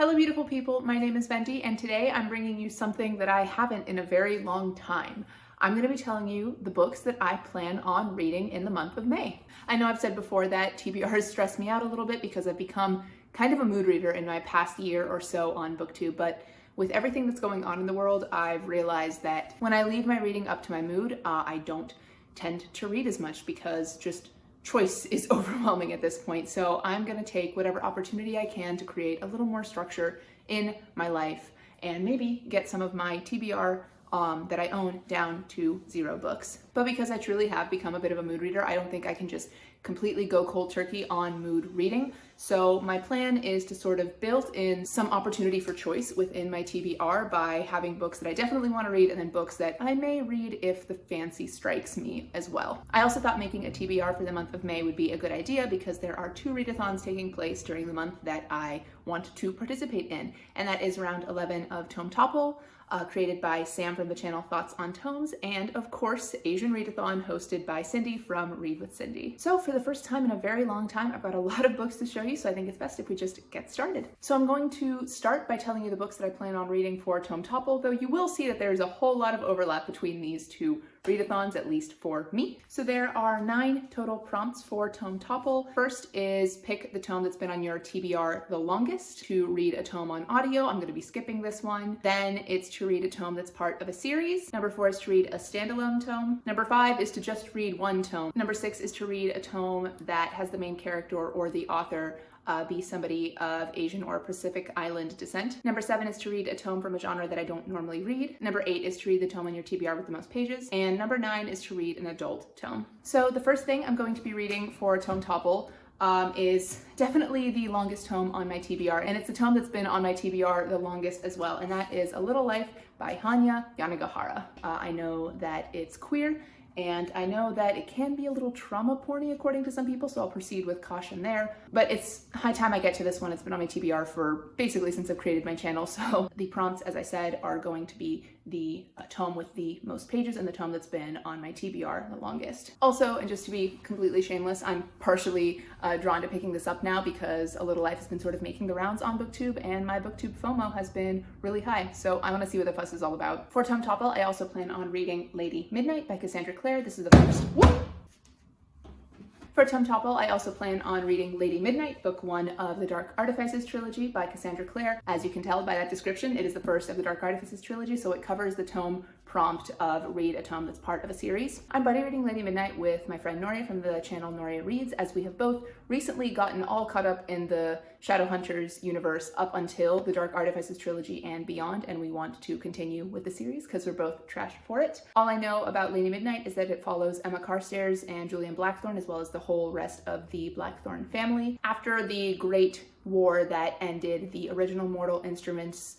Hello beautiful people, my name is Venti and today I'm bringing you something that I haven't in a very long time. I'm going to be telling you the books that I plan on reading in the month of May. I know I've said before that TBR has stressed me out a little bit because I've become kind of a mood reader in my past year or so on BookTube, but with everything that's going on in the world, I've realized that when I leave my reading up to my mood, I don't tend to read as much because just choice is overwhelming at this point. So I'm gonna take whatever opportunity I can to create a little more structure in my life and maybe get some of my TBR that I own down to 0 books. But because I truly have become a bit of a mood reader, I don't think I can just completely go cold turkey on mood reading. So my plan is to sort of build in some opportunity for choice within my TBR by having books that I definitely want to read and then books that I may read if the fancy strikes me as well. I also thought making a TBR for the month of May would be a good idea because there are 2 readathons taking place during the month that I want to participate in, and that is round 11 of Tome Topple, created by Sam from the channel Thoughts on Tomes, and of course Asian Readathon hosted by Cindy from Read with Cindy. So for the first time in a very long time, I've got a lot of books to show you, so I think it's best if we just get started. So I'm going to start by telling you the books that I plan on reading for Tome Topple, though you will see that there's a whole lot of overlap between these 2 readathons, at least for me. So there are 9 total prompts for Tome Topple. First is pick the tome that's been on your TBR the longest to read a tome on audio. I'm going to be skipping this one. Then it's to read a tome that's part of a series. Number 4 is to read a standalone tome. Number 5 is to just read 1 tome. Number 6 is to read a tome that has the main character or the author be somebody of Asian or Pacific Island descent. Number 7 is to read a tome from a genre that I don't normally read. Number 8 is to read the tome on your TBR with the most pages. And number 9 is to read an adult tome. So the first thing I'm going to be reading for Tome Topple is definitely the longest tome on my TBR, and it's a tome that's been on my TBR the longest as well, and that is A Little Life by Hanya, Yanagihara. I know that it's queer, and I know that it can be a little trauma porny according to some people, so I'll proceed with caution there. But it's high time I get to this one. It's been on my TBR for basically since I've created my channel. So the prompts, as I said, are going to be the tome with the most pages and the tome that's been on my TBR the longest. Also, and just to be completely shameless, I'm partially drawn to picking this up now because A Little Life has been sort of making the rounds on BookTube, and my BookTube FOMO has been really high. So I want to see what the fuss is all about. For Tome Topple, I also plan on reading Lady Midnight by Cassandra Clare. This is the first. For Tome Topple, I also plan on reading Lady Midnight, book 1 of the Dark Artifices trilogy by Cassandra Clare. As you can tell by that description, it is the first of the Dark Artifices trilogy, so it covers the tome prompt of read a tome that's part of a series. I'm buddy reading Lady Midnight with my friend Noria from the channel Noria Reads, as we have both recently gotten all caught up in the Shadowhunters universe up until the Dark Artifices trilogy and beyond, and we want to continue with the series because we're both trashed for it. All I know about Lady Midnight is that it follows Emma Carstairs and Julian Blackthorne, as well as the whole rest of the Blackthorne family, after the Great War that ended the original Mortal Instruments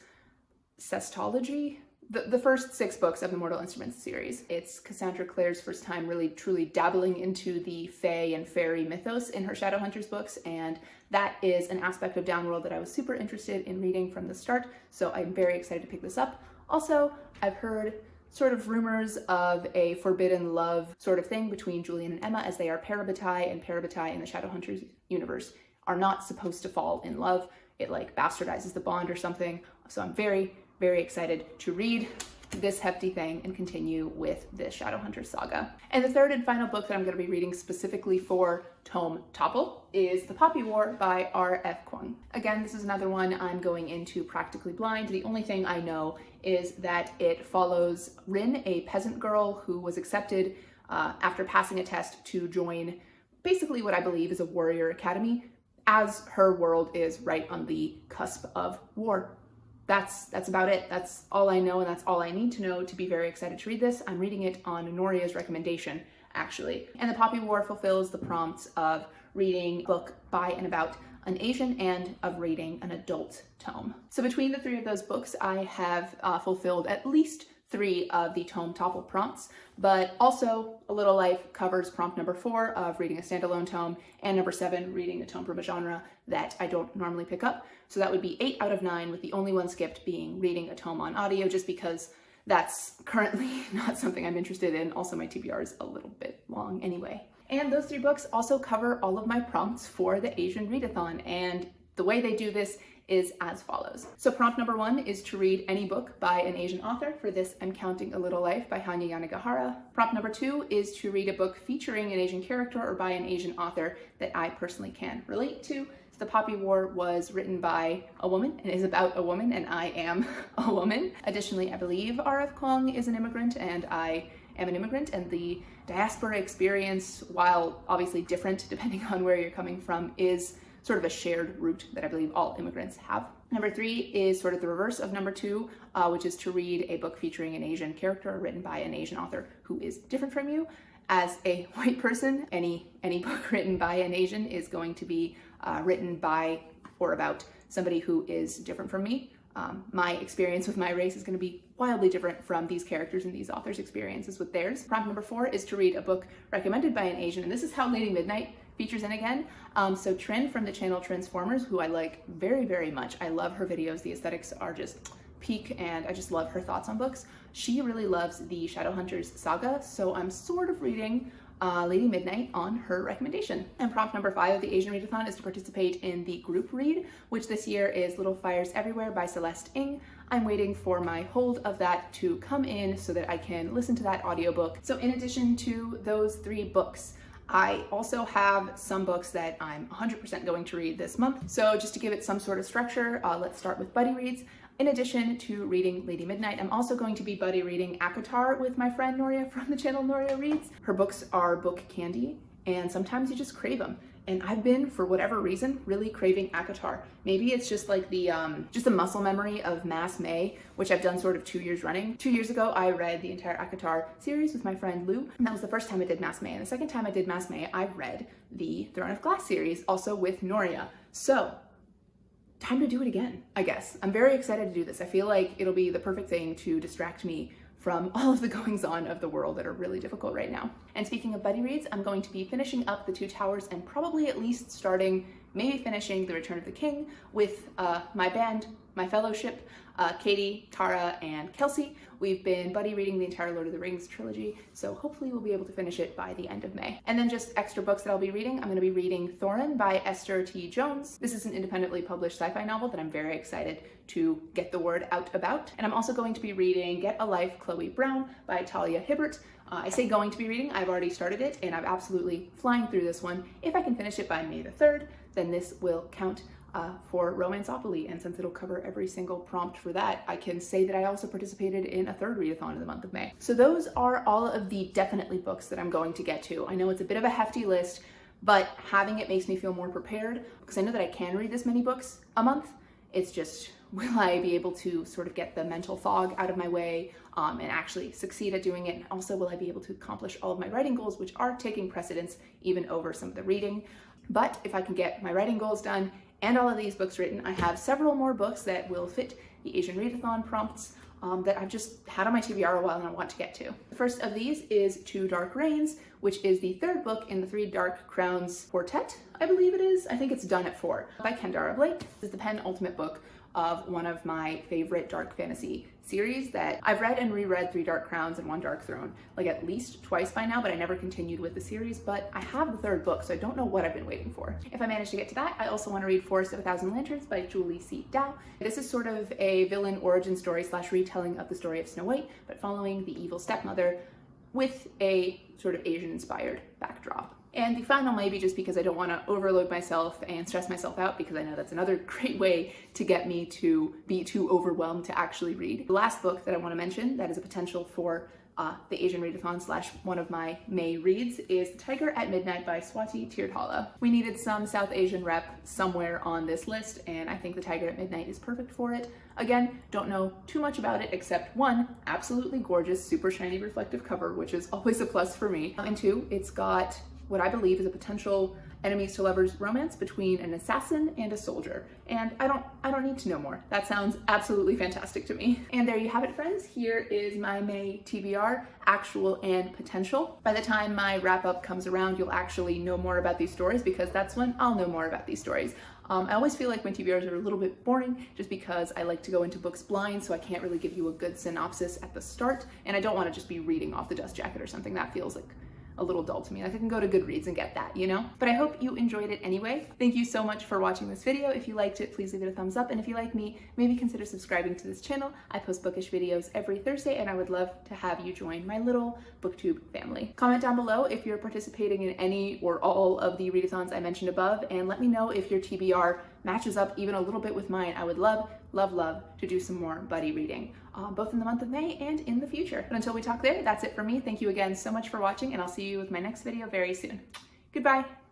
cestology. The first 6 books of the Mortal Instruments series. It's Cassandra Clare's first time really truly dabbling into the fae and fairy mythos in her Shadowhunters books, and that is an aspect of Downworld that I was super interested in reading from the start, so I'm very excited to pick this up. Also, I've heard sort of rumors of a forbidden love sort of thing between Julian and Emma, as they are parabatai, and parabatai in the Shadowhunters universe are not supposed to fall in love. It like bastardizes the bond or something, so I'm very excited to read this hefty thing and continue with this Shadowhunters saga. And the third and final book that I'm going to be reading specifically for Tome Topple is The Poppy War by R.F. Quan. Again, this is another one I'm going into practically blind. The only thing I know is that it follows Rin, a peasant girl who was accepted after passing a test to join basically what I believe is a warrior academy, as her world is right on the cusp of war. That's about it. That's all I know, and that's all I need to know to be very excited to read this. I'm reading it on Noria's recommendation, actually. And The Poppy War fulfills the prompts of reading a book by and about an Asian and of reading an adult tome. So between the 3 of those books, I have fulfilled at least 3 of the Tome Topple prompts, but also A Little Life covers prompt number 4 of reading a standalone tome, and number 7, reading a tome from a genre that I don't normally pick up. So that would be 8 out of 9, with the only one skipped being reading a tome on audio, just because that's currently not something I'm interested in. Also, my TBR is a little bit long anyway. And those 3 books also cover all of my prompts for the Asian Readathon, and the way they do this is as follows. So prompt number 1 is to read any book by an Asian author. For this, I'm counting A Little Life by Hanya Yanagihara. Prompt number 2 is to read a book featuring an Asian character or by an Asian author that I personally can relate to. So The Poppy War was written by a woman and is about a woman, and I am a woman. Additionally, I believe R.F. Kuang is an immigrant and I am an immigrant, and the diaspora experience, while obviously different depending on where you're coming from, is sort of a shared root that I believe all immigrants have. Number 3 is sort of the reverse of number 2, which is to read a book featuring an Asian character or written by an Asian author who is different from you. As a white person, any book written by an Asian is going to be written by or about somebody who is different from me. My experience with my race is going to be wildly different from these characters and these authors' experiences with theirs. Prompt number 4 is to read a book recommended by an Asian, and this is how Lady Midnight features in again. So Trin from the channel Transformers, who I like very, very much. I love her videos. The aesthetics are just peak, and I just love her thoughts on books. She really loves the Shadowhunters saga, so I'm sort of reading Lady Midnight on her recommendation. And prompt number 5 of the Asian Readathon is to participate in the group read, which this year is Little Fires Everywhere by Celeste Ng. I'm waiting for my hold of that to come in so that I can listen to that audiobook. So in addition to those 3 books, I also have some books that I'm 100% going to read this month. So just to give it some sort of structure, let's start with buddy reads. In addition to reading Lady Midnight, I'm also going to be buddy reading ACOTAR with my friend Noria from the channel Noria Reads. Her books are book candy, and sometimes you just crave them. And I've been, for whatever reason, really craving ACOTAR. Maybe it's just like the muscle memory of Mass May, which I've done sort of 2 years running. 2 years ago, I read the entire ACOTAR series with my friend Lou, and that was the first time I did Mass May. And the second time I did Mass May, I read the Throne of Glass series, also with Noria. So, time to do it again, I guess. I'm very excited to do this. I feel like it'll be the perfect thing to distract me from all of the goings-on of the world that are really difficult right now. And speaking of buddy reads, I'm going to be finishing up The Two Towers and probably at least starting, maybe finishing The Return of the King with my band, my fellowship, Katie, Tara, and Kelsey. We've been buddy reading the entire Lord of the Rings trilogy, so hopefully we'll be able to finish it by the end of May. And then just extra books that I'll be reading. I'm going to be reading Thorin by Esther T. Jones. This is an independently published sci-fi novel that I'm very excited to get the word out about. And I'm also going to be reading Get a Life, Chloe Brown by Talia Hibbert. I say going to be reading, I've already started it, and I'm absolutely flying through this one. If I can finish it by May the 3rd, then this will count for Romanceopoly, and since it'll cover every single prompt for that, I can say that I also participated in a 3rd readathon in the month of May. So those are all of the definitely books that I'm going to get to. I know it's a bit of a hefty list, but having it makes me feel more prepared because I know that I can read this many books a month. It's just, will I be able to sort of get the mental fog out of my way and actually succeed at doing it? And also, will I be able to accomplish all of my writing goals, which are taking precedence even over some of the reading? But if I can get my writing goals done and all of these books written, I have several more books that will fit the Asian Readathon prompts that I've just had on my TBR a while and I want to get to. The first of these is Two Dark Reigns, which is the 3rd book in the Three Dark Crowns quartet, I believe it is. I think it's done at 4, by Kendara Blake. This is the penultimate book of one of my favorite dark fantasy series that I've read and reread Three Dark Crowns and One Dark Throne, like at least twice by now, but I never continued with the series. But I have the 3rd book, so I don't know what I've been waiting for. If I manage to get to that, I also want to read Forest of a Thousand Lanterns by Julie C. Dow. This is sort of a villain origin story / retelling of the story of Snow White, but following the evil stepmother with a sort of Asian-inspired backdrop. And the final, maybe just because I don't want to overload myself and stress myself out, because I know that's another great way to get me to be too overwhelmed to actually read. The last book that I want to mention that is a potential for the Asian Readathon / one of my May reads is The Tiger at Midnight by Swati Tirthala. We needed some South Asian rep somewhere on this list, and I think The Tiger at Midnight is perfect for it. Again, don't know too much about it except 1, absolutely gorgeous, super shiny reflective cover, which is always a plus for me. And 2, it's got what I believe is a potential enemies to lovers romance between an assassin and a soldier. And I don't need to know more. That sounds absolutely fantastic to me. And there you have it, friends. Here is my May TBR, actual and potential. By the time my wrap up comes around, you'll actually know more about these stories because that's when I'll know more about these stories. I always feel like my TBRs are a little bit boring just because I like to go into books blind, so I can't really give you a good synopsis at the start. And I don't want to just be reading off the dust jacket or something. That feels like a little dull to me. Like I can go to Goodreads and get that, you know? But I hope you enjoyed it anyway. Thank you so much for watching this video. If you liked it, please leave it a thumbs up. And if you like me, maybe consider subscribing to this channel. I post bookish videos every Thursday, and I would love to have you join my little booktube family. Comment down below if you're participating in any or all of the readathons I mentioned above, and let me know if your TBR matches up even a little bit with mine. I would love to do some more buddy reading, both in the month of May and in the future. But until we talk there, that's it for me. Thank you again so much for watching, and I'll see you with my next video very soon. Goodbye.